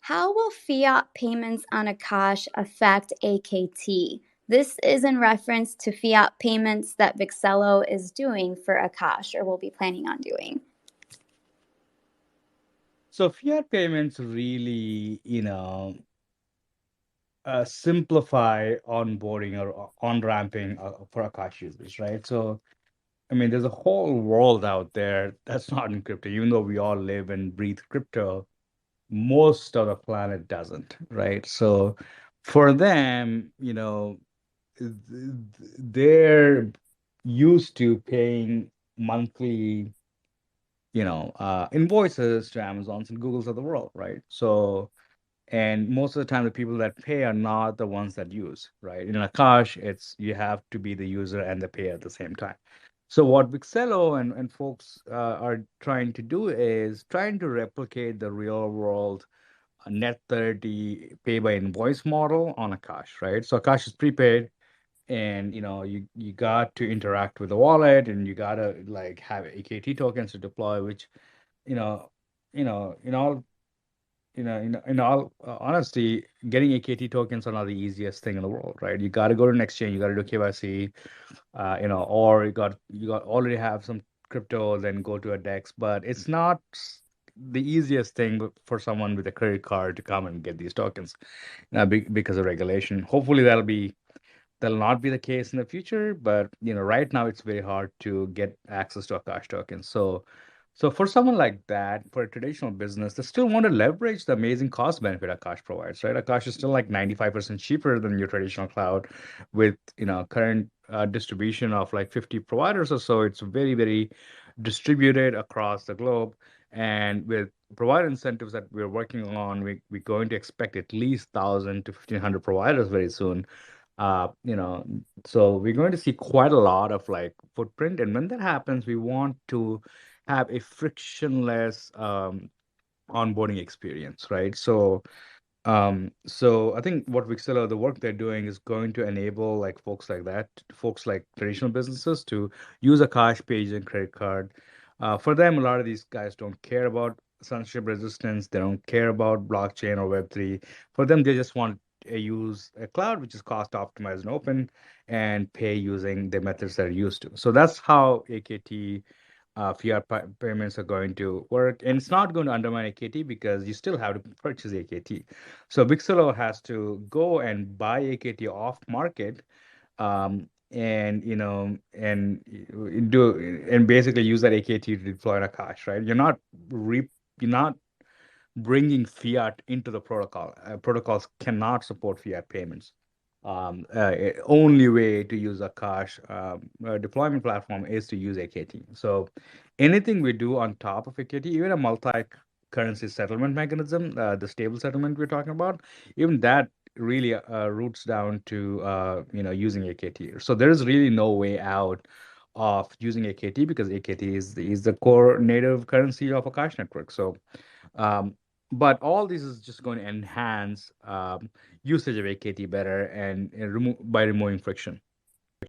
How will fiat payments on Akash affect AKT? This is in reference to fiat payments that Vixello is doing for Akash or will be planning on doing. So fiat payments really, simplify onboarding or on-ramping for Akash users, right? So, I mean, there's a whole world out there that's not in crypto. Even though we all live and breathe crypto, most of the planet doesn't, right? So, for them, they're used to paying monthly, invoices to Amazons and Googles of the world, right? So, and most of the time, the people that pay are not the ones that use, right? In Akash, it's you have to be the user and the payer at the same time. So what Vixello and folks are trying to do is trying to replicate the real world net 30 pay by invoice model on Akash, right? So Akash is prepaid, and you got to interact with the wallet, and you gotta like have AKT tokens to deploy, which you know you know in all in all honesty, getting AKT tokens are not the easiest thing in the world, right? You got to go to an exchange, you got to do KYC, or you got already have some crypto, then go to a DEX, but it's not the easiest thing for someone with a credit card to come and get these tokens, because of regulation. Hopefully, that'll not be the case in the future, but right now it's very hard to get access to Akash tokens. So for someone like that, for a traditional business, they still want to leverage the amazing cost benefit Akash provides, right? Akash is still like 95% cheaper than your traditional cloud with, current distribution of like 50 providers or so. It's very, very distributed across the globe. And with provider incentives that we're working on, we're going to expect at least 1,000 to 1,500 providers very soon. uh you know so we're going to see quite a lot of like footprint, and when that happens, we want to have a frictionless onboarding experience, right? So I think what Vixella, the work they're doing is going to enable like folks like that, folks like traditional businesses to use a cash page and credit card. For them, a lot of these guys don't care about censorship resistance. They don't care about blockchain or Web3. For them, they just want to use a cloud which is cost optimized and open, and pay using the methods they're used to. So that's how AKT payments are going to work. And it's not going to undermine AKT because you still have to purchase AKT. So Bixelo has to go and buy AKT off market, and do and basically use that AKT to deploy in Akash, right? You're not bringing fiat into the protocol. Protocols cannot support fiat payments. Only way to use a cash deployment platform is to use AKT. So anything we do on top of AKT, even a multi-currency settlement mechanism, the stable settlement we're talking about, even that really roots down to using AKT. So there is really no way out of using AKT because AKT is the core native currency of Akash network. So um, but all this is just going to enhance usage of AKT better, and by removing friction.